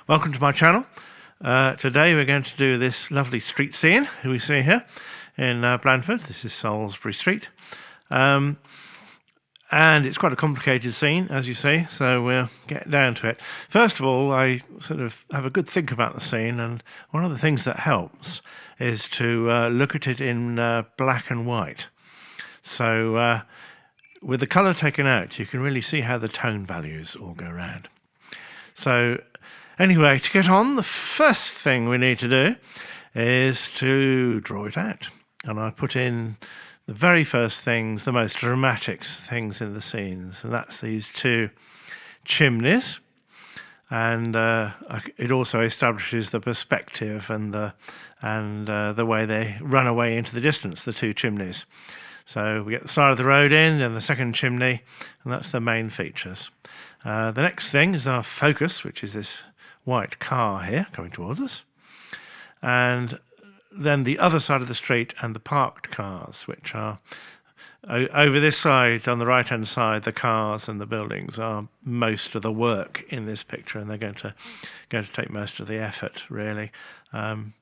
Welcome to my channel. Today we're going to do this lovely street scene we see here in Blandford. This is Salisbury Street. And it's quite a complicated scene, as you see, so we'll get down to it. First of all, I sort of have a good think about the scene, and one of the things that helps is to look at it in black and white. So with the colour taken out, you can really see how the tone values all go around. So anyway, to get on, the first thing we need to do is to draw it out. And I put in the very first things, the most dramatic things in the scenes, and that's these two chimneys. And it also establishes the perspective and the way they run away into the distance, the two chimneys. So we get the side of the road in, and the second chimney, and that's the main features. The next thing is our focus, which is this white car here coming towards us. And then the other side of the street and the parked cars, which are over this side, on the right-hand side, the cars and the buildings are most of the work in this picture, and they're going to take most of the effort, really. And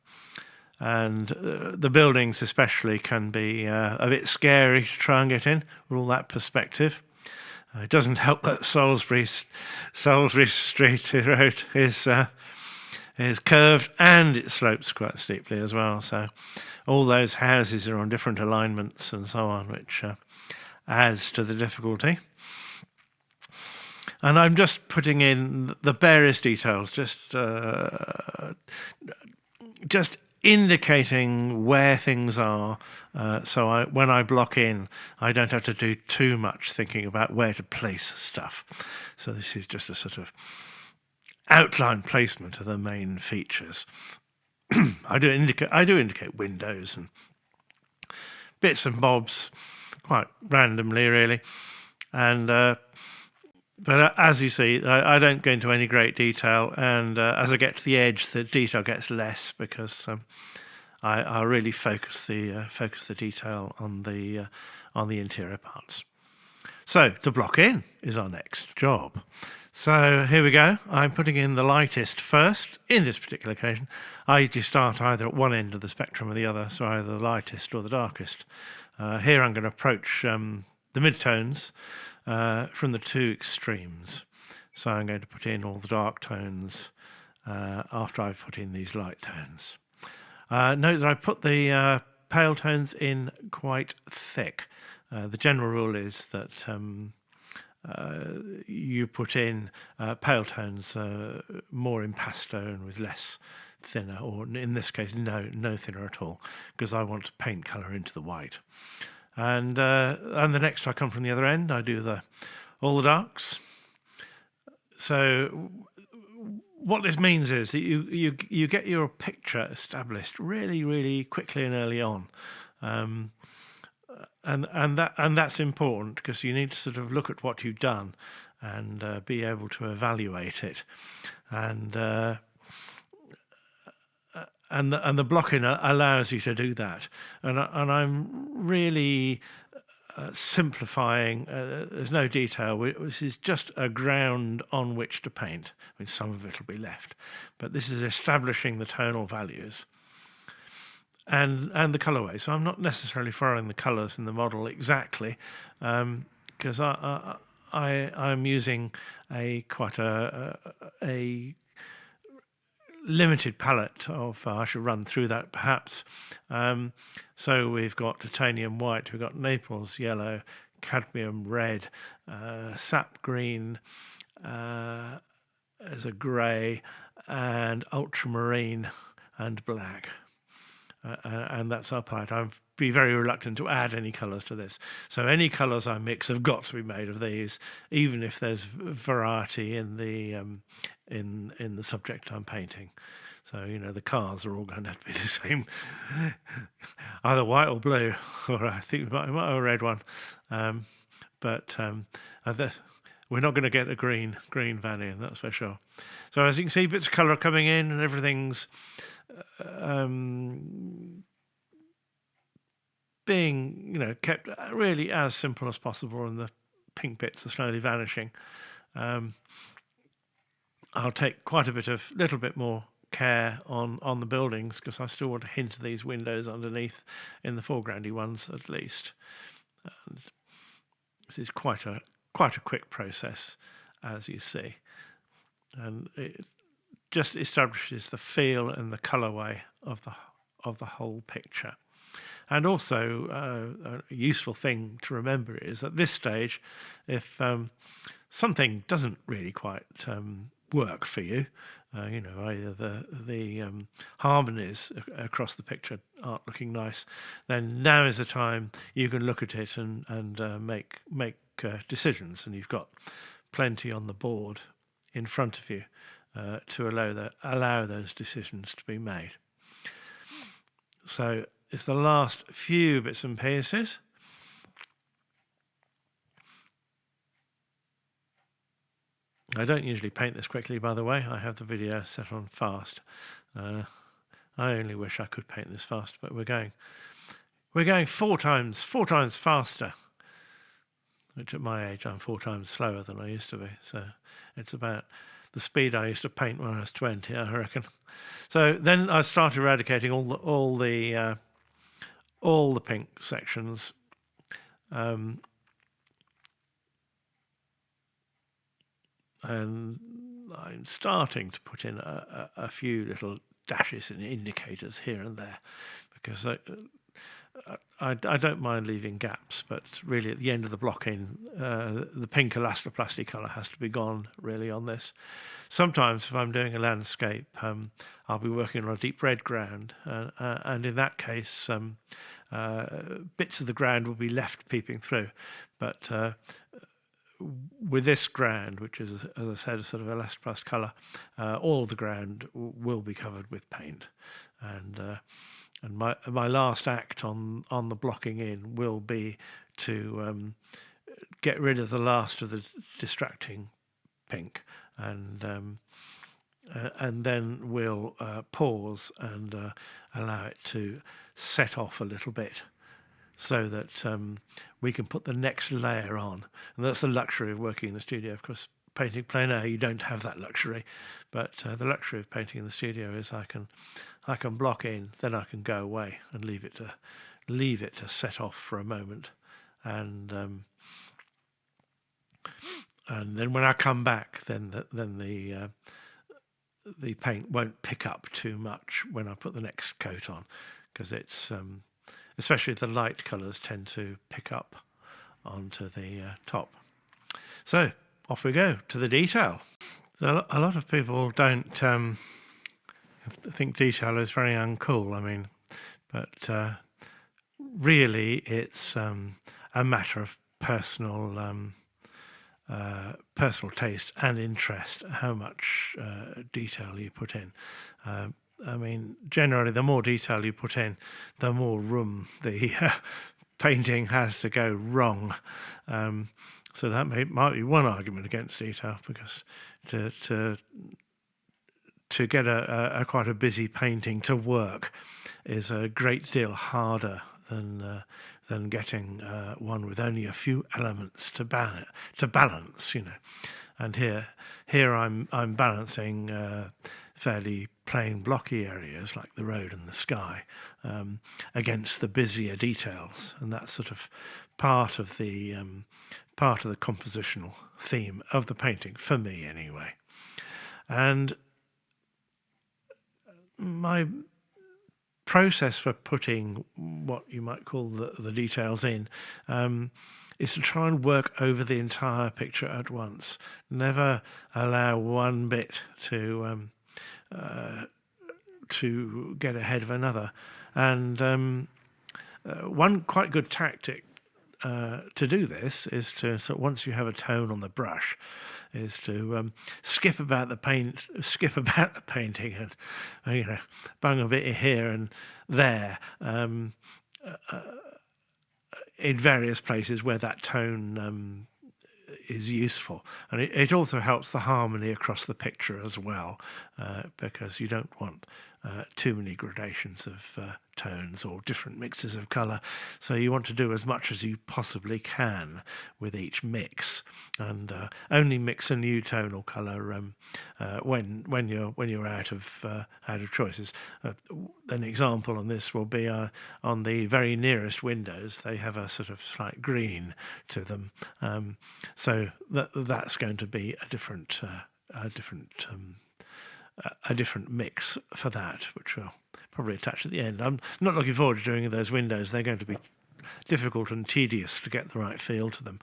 the buildings especially can be a bit scary to try and get in with all that perspective. It doesn't help that Salisbury Street Road is curved and it slopes quite steeply as well. So all those houses are on different alignments and so on, which adds to the difficulty. And I'm just putting in the barest details, just indicating where things are, so when I block in, I don't have to do too much thinking about where to place stuff. So this is just a sort of outline placement of the main features. I do indicate windows and bits and bobs, quite randomly, really, and. But as you see, I don't go into any great detail, and as I get to the edge, the detail gets less because I really focus the detail on the interior parts. So to block in is our next job. So here we go. I'm putting in the lightest first. In this particular occasion, I usually start either at one end of the spectrum or the other, so either the lightest or the darkest. Here I'm going to approach the midtones from the two extremes. So I'm going to put in all the dark tones after I've put in these light tones. Note that I put the pale tones in quite thick. The general rule is that you put in pale tones more impasto and with less thinner, or in this case no thinner at all, because I want to paint colour into the white. And the next I come from the other end, I do all the darks. So what this means is that you get your picture established really, really quickly and early on, and that's important because you need to sort of look at what you've done and be able to evaluate it, and the blocking allows you to do that, and I'm really simplifying. There's no detail. This is just a ground on which to paint. I mean, some of it will be left, but this is establishing the tonal values and the colorway. So I'm not necessarily following the colors in the model exactly, because I'm using quite a limited palette of, I should run through that perhaps. So we've got titanium white, we've got Naples yellow, cadmium red, sap green as a grey, and ultramarine and black. And that's our palette. I'd be very reluctant to add any colours to this. So any colours I mix have got to be made of these, even if there's variety in the subject I'm painting. So the cars are all going to have to be the same, either white or blue, or I think we might have a red one. But we're not going to get a green van in, that's for sure. So as you can see, bits of colour coming in, and everything's being kept really as simple as possible, and the pink bits are slowly vanishing. I'll take quite a little bit more care on the buildings, because I still want to hint at these windows underneath in the foregroundy ones at least. And this is quite a quick process, as you see, and it just establishes the feel and the colourway of the whole picture. And also, a useful thing to remember is at this stage, if something doesn't really quite work for you, either the harmonies across the picture aren't looking nice, then now is the time you can look at it and make decisions, and you've got plenty on the board in front of you to allow those decisions to be made. So it's the last few bits and pieces. I don't usually paint this quickly, by the way. I have the video set on fast. I only wish I could paint this fast, but we're going four times faster. Which at my age, I'm 4 times slower than I used to be. So it's about the speed I used to paint when I was 20, I reckon. So then I started eradicating all the pink sections. And I'm starting to put in a few little dashes and indicators here and there, because I don't mind leaving gaps, but really at the end of the blocking, the pink elastoplasty colour has to be gone really on this. Sometimes if I'm doing a landscape, I'll be working on a deep red ground, and in that case bits of the ground will be left peeping through, but with this ground, which is, as I said, a sort of elastoplast colour, all of the ground will be covered with paint, and my last act on the blocking in will be to get rid of the last of the distracting pink, and then we'll pause and allow it to set off a little bit, so that we can put the next layer on. And that's the luxury of working in the studio. Of course, painting plein air, you don't have that luxury, but the luxury of painting in the studio is I can block in, then I can go away and leave it to set off for a moment, and then when I come back, then the paint won't pick up too much when I put the next coat on, because it's especially the light colours tend to pick up onto the top. So off we go to the detail. So a lot of people don't think detail is very uncool. I mean, but really it's a matter of personal taste and interest, how much detail you put in. I mean, generally, the more detail you put in, the more room the painting has to go wrong. So that might be one argument against detail, because to get a quite a busy painting to work is a great deal harder than getting one with only a few elements to balance, you know. And here I'm balancing fairly plain blocky areas like the road and the sky against the busier details, and that's sort of part of the compositional theme of the painting, for me anyway. And my process for putting what you might call the details in is to try and work over the entire picture at once. Never allow one bit to get ahead of another. And one quite good tactic to do this is to, so once you have a tone on the brush, is to skip about the painting, and bung a bit here and there in various places where that tone is useful. And it also helps the harmony across the picture as well, because you don't want too many gradations of tones or different mixes of colour. So you want to do as much as you possibly can with each mix, and only mix a new tone or colour when you're out of choices. An example on this will be on the very nearest windows. They have a sort of slight green to them, so that's going to be a different mix for that, which we'll probably attach at the end. I'm not looking forward to doing those windows. They're going to be difficult and tedious to get the right feel to them.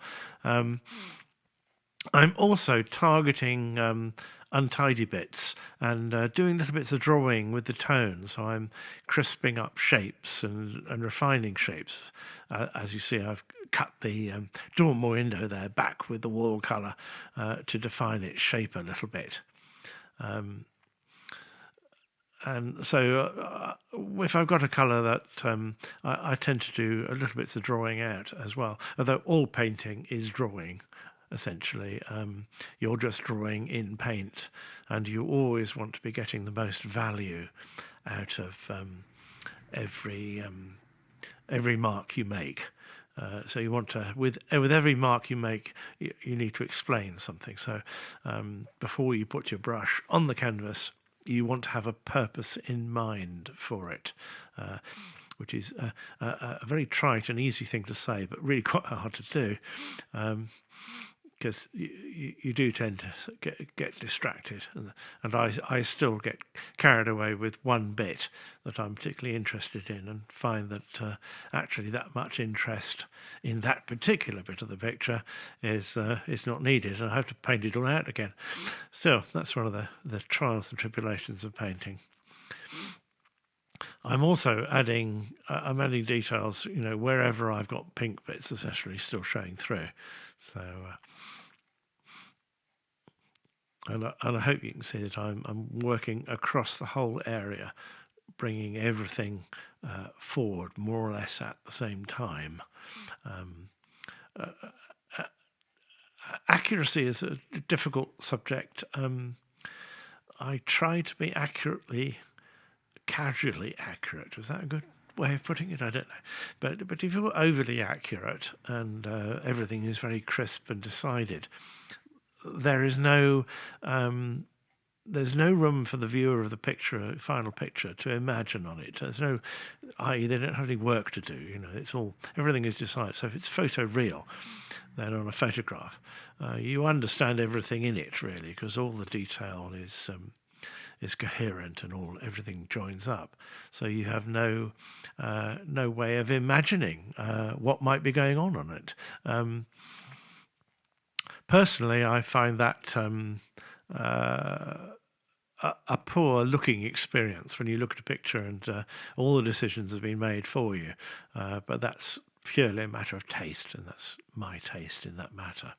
I'm also targeting untidy bits and doing little bits of drawing with the tone. So I'm crisping up shapes and refining shapes. As you see, I've cut the dormer window there back with the wall colour to define its shape a little bit. And so if I've got a colour that I tend to do a little bits of drawing out as well, although all painting is drawing, essentially. You're just drawing in paint, and you always want to be getting the most value out of every mark you make. So you want to, with every mark you make, you need to explain something. So before you put your brush on the canvas, you want to have a purpose in mind for it, which is a very trite and easy thing to say, but really quite hard to do, because you do tend to get distracted, and I still get carried away with one bit that I'm particularly interested in, and find that actually that much interest in that particular bit of the picture is not needed, and I have to paint it all out again. So that's one of the trials and tribulations of painting. I'm also adding details, wherever I've got pink bits essentially still showing through. So. And I hope you can see that I'm working across the whole area, bringing everything forward more or less at the same time. Accuracy is a difficult subject. I try to be casually accurate. Was that a good way of putting it? I don't know. But if you're overly accurate and everything is very crisp and decided, there's no room for the viewer of the final picture to imagine on it. There's no, i.e. they don't have any work to do. It's all, everything is decided. So if it's photoreal, then on a photograph, you understand everything in it really, because all the detail is coherent and everything joins up. So you have no way of imagining what might be going on it. Personally, I find that a poor looking experience when you look at a picture and all the decisions have been made for you. But that's purely a matter of taste, and that's my taste in that matter.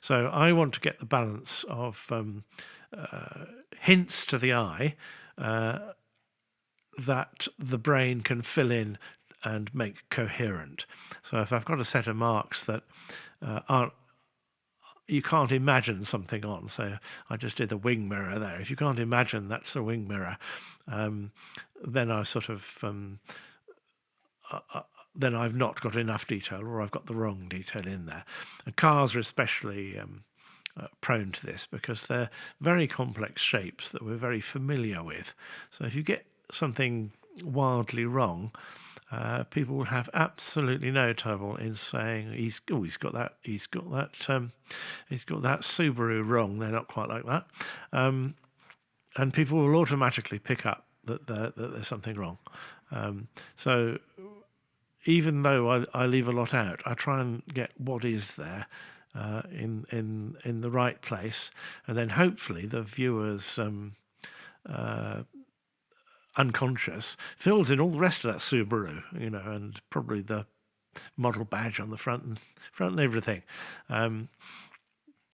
So I want to get the balance of hints to the eye that the brain can fill in and make coherent. So if I've got a set of marks that you can't imagine something on. So I just did a wing mirror there. If you can't imagine that's a wing mirror, then I sort of then I've not got enough detail, or I've got the wrong detail in there. And cars are especially prone to this because they're very complex shapes that we're very familiar with. So if you get something wildly wrong, people will have absolutely no trouble in saying he's got that Subaru wrong. They're not quite like that, and people will automatically pick up that there's something wrong. So even though I leave a lot out, I try and get what is there in the right place, and then hopefully the viewers unconscious fills in all the rest of that Subaru, and probably the model badge on the front and everything.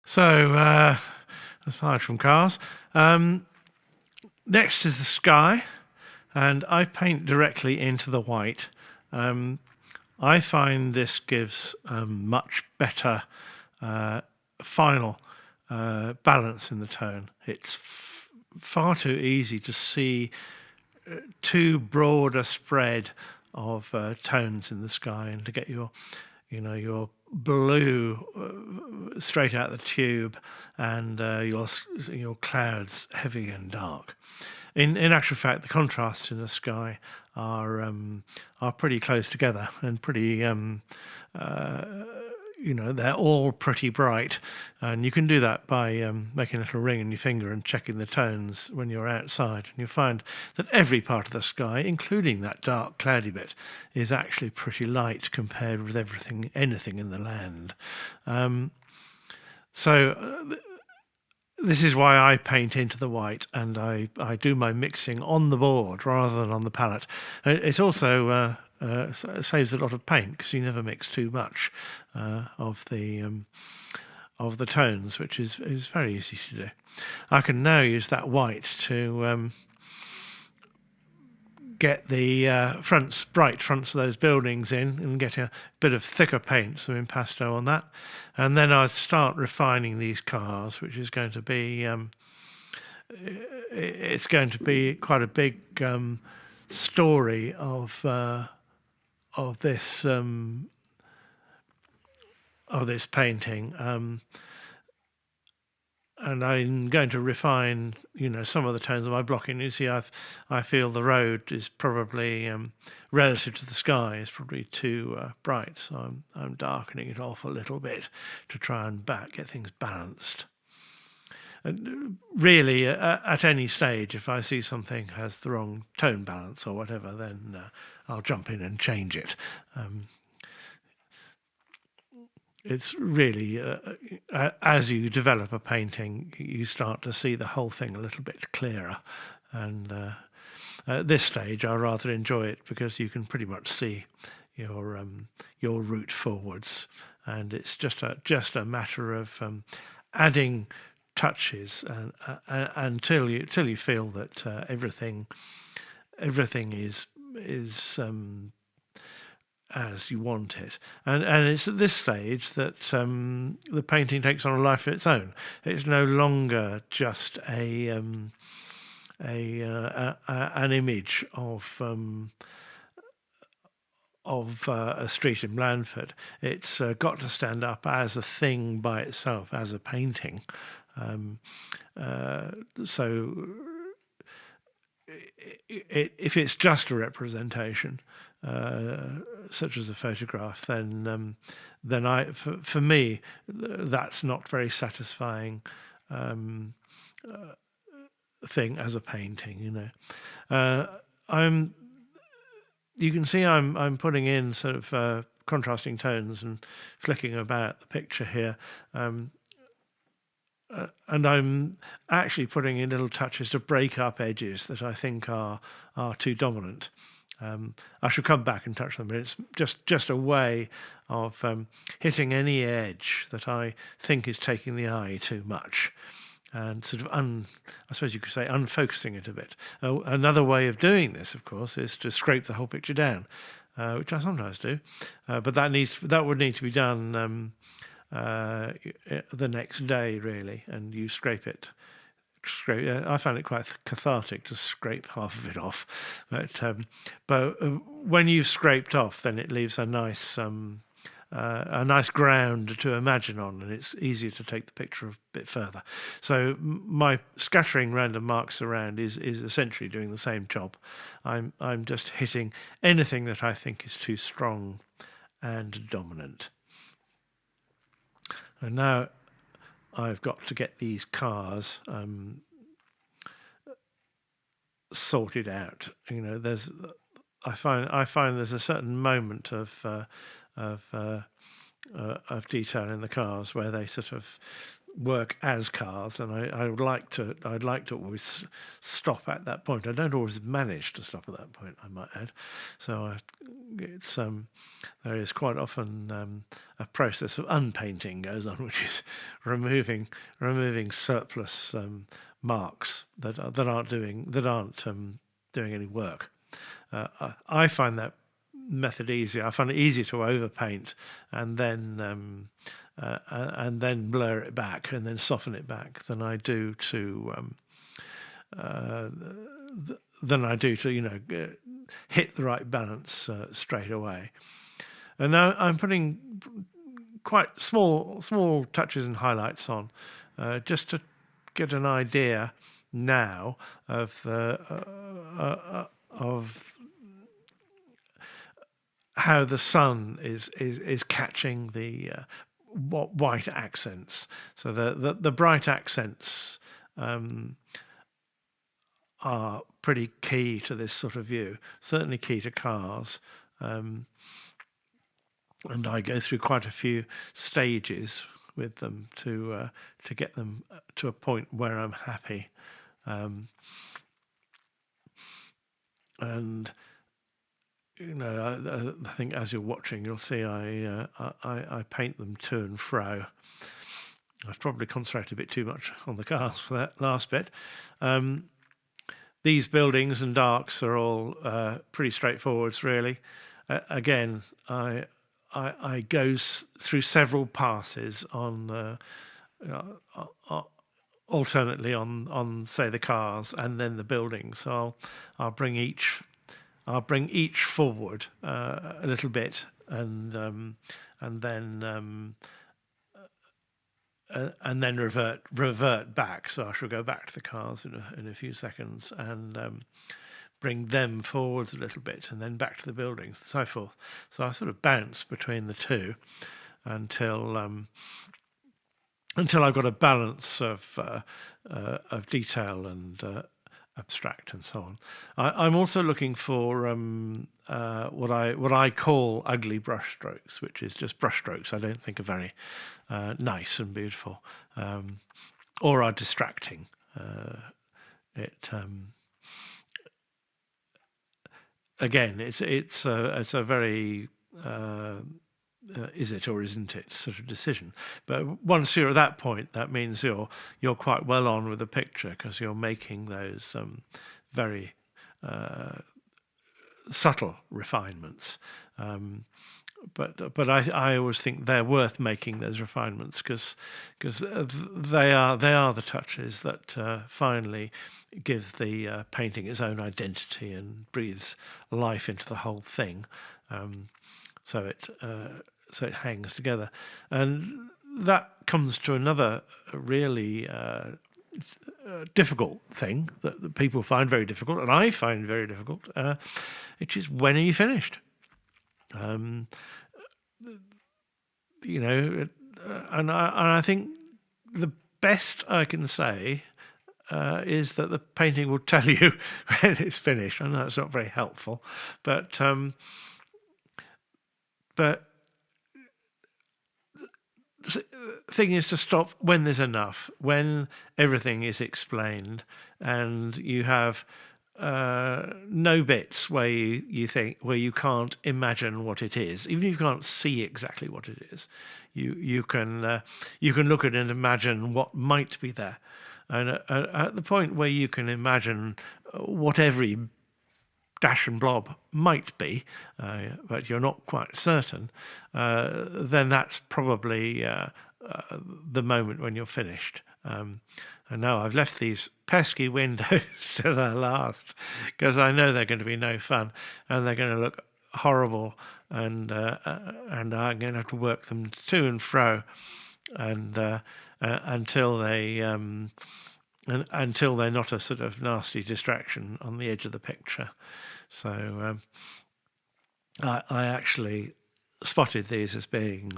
So aside from cars, next is the sky, and I paint directly into the white. I find this gives much better final balance in the tone. It's far too easy to see too broad a spread of tones in the sky, and to get your blue straight out the tube, and your clouds heavy and dark. In actual fact, the contrasts in the sky are pretty close together, and pretty they're all pretty bright, and you can do that by making a little ring in your finger and checking the tones when you're outside, and you'll find that every part of the sky, including that dark cloudy bit, is actually pretty light compared with anything in the land. This is why I paint into the white, and I do my mixing on the board rather than on the palette. It also saves a lot of paint, because you never mix too much of the tones, which is very easy to do. I can now use that white to get the bright fronts of those buildings in, and get a bit of thicker paint, some impasto on that, and then I start refining these cars, which is going to be it's going to be quite a big story of this painting. And I'm going to refine, some of the tones of my blocking. You see, I feel the road is probably, relative to the sky, is probably too bright. So I'm darkening it off a little bit to try and get things balanced. And really, at any stage, if I see something has the wrong tone balance or whatever, then I'll jump in and change it. It's really, as you develop a painting, you start to see the whole thing a little bit clearer. And at this stage, I rather enjoy it, because you can pretty much see your route forwards, and it's just a matter of adding touches until you feel that everything is as you want it, and it's at this stage that the painting takes on a life of its own. It's no longer just an image of a street in Blandford. It's got to stand up as a thing by itself, as a painting. So if it's just a representation, such as a photograph, then for me, that's not very satisfying thing as a painting. You can see I'm putting in sort of contrasting tones and flicking about the picture here. And I'm actually putting in little touches to break up edges that I think are too dominant. I shall come back and touch them, but it's just a way of hitting any edge that I think is taking the eye too much, and sort of I suppose you could say unfocusing it a bit. Another way of doing this, of course, is to scrape the whole picture down, which I sometimes do, but that would need to be done the next day, really, and you scrape it. I found it quite cathartic to scrape half of it off, but when you've scraped off, then it leaves a nice ground to imagine on, and it's easier to take the picture a bit further. So my scattering random marks around is essentially doing the same job. I'm just hitting anything that I think is too strong and dominant. And now I've got to get these cars sorted out. I find there's a certain moment of detail in the cars where they sort of work as cars, and I'd like to always stop at that point. I don't always manage to stop at that point, I might add. So there is quite often a process of unpainting goes on, which is removing surplus marks that aren't doing any work. I find that method easier. I find it easier to overpaint and then blur it back and then soften it back than I do to than I do to hit the right balance straight away. And now I'm putting quite small touches and highlights on, just to get an idea now of how the sun is catching the white accents. So the bright accents are pretty key to this sort of view. Certainly key to cars. And I go through quite a few stages with them to get them to a point where I'm happy. And I think as you're watching, you'll see I paint them to and fro. I've probably concentrated a bit too much on the cars for that last bit. These buildings and darks are all pretty straightforward, really. Again, I go through several passes on alternately on say the cars and then the buildings. So I'll bring each forward a little bit and then revert back. So I shall go back to the cars in a few seconds and bring them forwards a little bit and then back to the buildings and so forth. So I sort of bounce between the two until I've got a balance of detail and abstract and so on. I'm also looking for what I call ugly brush strokes, which is just brush strokes I don't think are very nice and beautiful, or are distracting. Again, it's a very is it or isn't it sort of decision. But once you're at that point, that means you're quite well on with the picture because you're making those very subtle refinements. But I always think they're worth making those refinements because they are the touches that finally give the painting its own identity and breathes life into the whole thing. So it hangs together, and that comes to another really difficult thing that people find very difficult, and I find very difficult, which is when are you finished? And I think the best I can say is that the painting will tell you when it's finished. I know that's not very helpful, but the thing is to stop when there's enough, when everything is explained, and you have no bits where you can't imagine what it is, even if you can't see exactly what it is. You can look at it and imagine what might be there, and at the point where you can imagine what every dash and blob might be, but you're not quite certain, then that's probably the moment when you're finished. And now I've left these pesky windows to the last because I know they're going to be no fun and they're going to look horrible, and I'm going to have to work them to and fro and until they're not a sort of nasty distraction on the edge of the picture. So I actually spotted these as being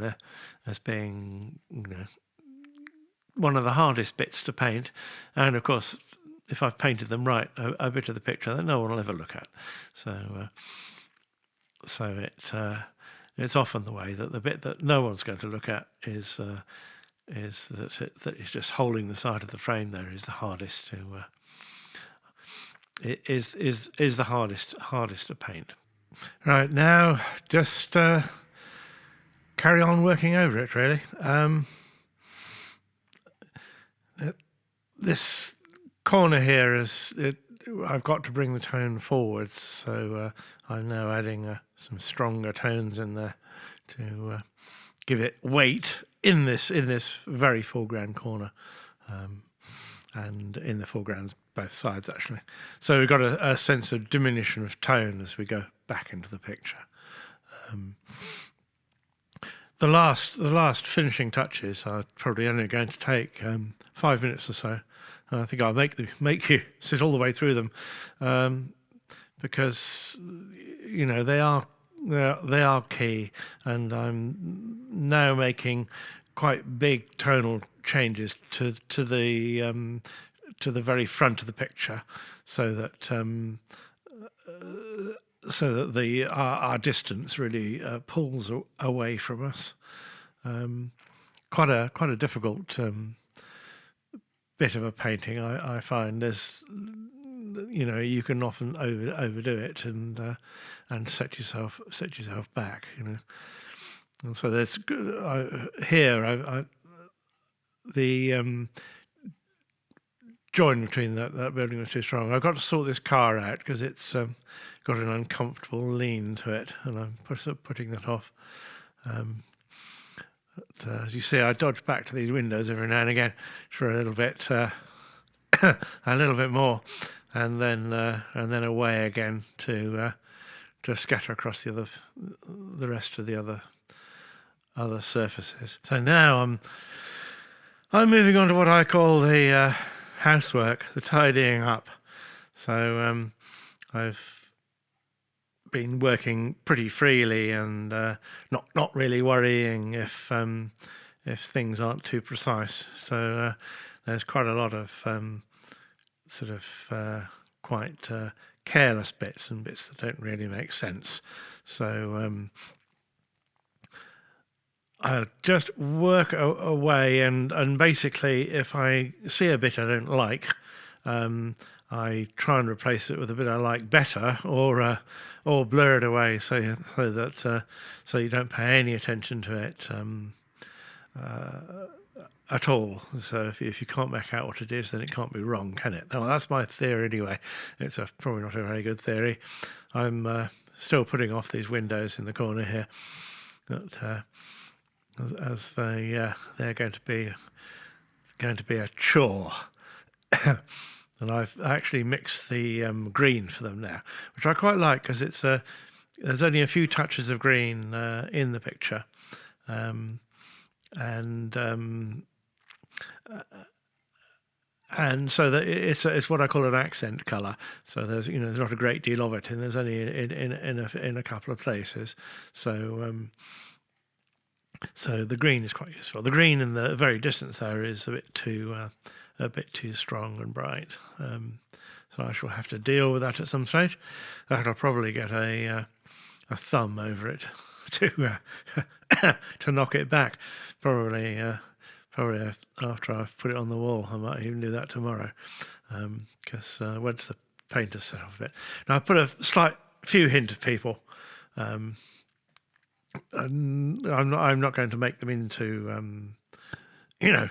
one of the hardest bits to paint, and of course, if I've painted them right, a bit of the picture that no one will ever look at. So it's often the way that the bit that no one's going to look at is that it's just holding the side of the frame. There is the hardest to is the hardest to paint. Right, now just carry on working over it, really. This corner here I've got to bring the tone forwards, so I'm now adding some stronger tones in there to give it weight in this very foreground corner. and in the foregrounds, both sides actually. So we've got a sense of diminution of tone as we go back into the picture. The last finishing touches are probably only going to take 5 minutes or so. I think I'll make you sit all the way through them, because they are key, and I'm now making quite big tonal changes to the very front of the picture, so that our distance really pulls away from us. Quite a difficult bit of a painting, I find. There's you can often overdo it and set yourself back. And so there's here the join between that building was too strong. I've got to sort this car out because it's got an uncomfortable lean to it, and I'm putting that off. But, as you see, I dodge back to these windows every now and again for a little bit, a little bit more, and then away again to scatter across the rest of the other surfaces. So now I'm moving on to what I call the housework, the tidying up. So I've been working pretty freely and not really worrying if things aren't too precise. So there's quite a lot of sort of quite careless bits and bits that don't really make sense. So I'll just work away, and basically if I see a bit I don't like, I try and replace it with a bit I like better, or blur it away so that you don't pay any attention to it at all. So if you can't make out what it is, then it can't be wrong, can it? Well, that's my theory anyway. It's probably not a very good theory. I'm still putting off these windows in the corner here, that as they're going to be a chore. And I've actually mixed the green for them now, which I quite like, because there's only a few touches of green in the picture, and so that it's what I call an accent colour. So there's not a great deal of it, and there's only in a couple of places. So the green is quite useful. The green in the very distance there is a bit too strong and bright. So I shall have to deal with that at some stage. That'll probably get a thumb over it to knock it back. Probably after I've put it on the wall. I might even do that tomorrow, because once the paint has set off a bit. Now I put a few hint of people. I'm not going to make them into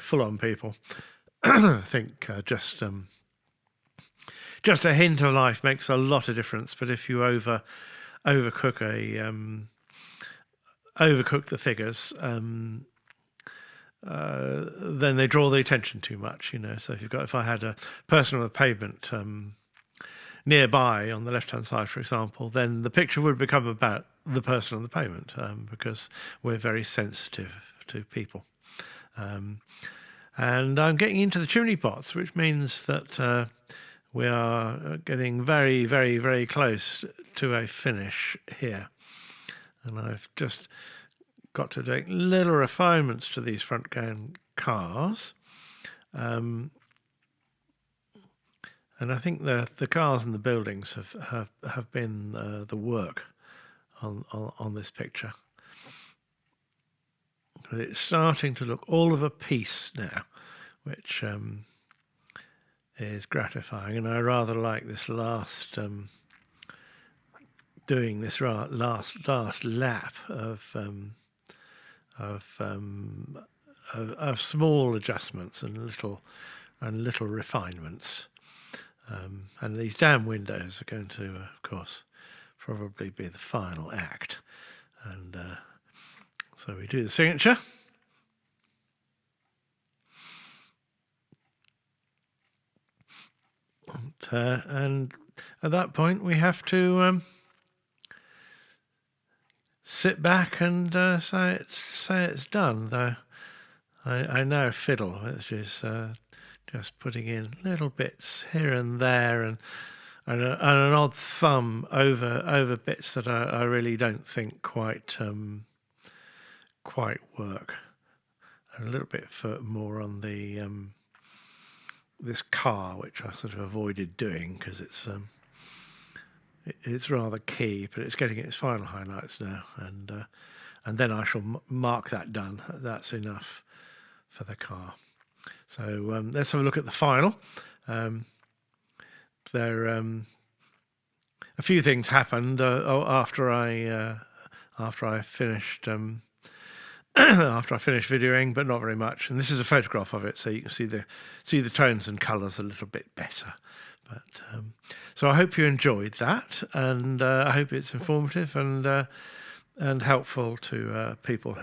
full-on people. I think just a hint of life makes a lot of difference. But if you overcook the figures, then they draw the attention too much. So if I had a person on the pavement nearby on the left-hand side, for example, then the picture would become about the person on the pavement, because we're very sensitive to people. And I'm getting into the chimney pots, which means that we are getting very, very, very close to a finish here. And I've just got to do little refinements to these front-going cars. And I think the cars and the buildings have been the work on this picture. But it's starting to look all of a piece now, which is gratifying, and I rather like this last doing this last lap of small adjustments and little refinements. And these damn windows are going to, of course, probably be the final act. And so we do the signature. And at that point, we have to sit back and say it's done. Though I now fiddle, which is just putting in little bits here and there, and an odd thumb over bits that I really don't think quite work. And a little bit more on the this car, which I sort of avoided doing because it's rather key, but it's getting its final highlights now, and then I shall mark that done. That's enough for the car. So let's have a look at the final. There a few things happened after I finished after I finished videoing, but not very much. And this is a photograph of it, so you can see the tones and colours a little bit better. But so I hope you enjoyed that, and I hope it's informative and helpful to people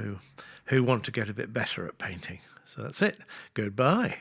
who want to get a bit better at painting. So that's it. Goodbye.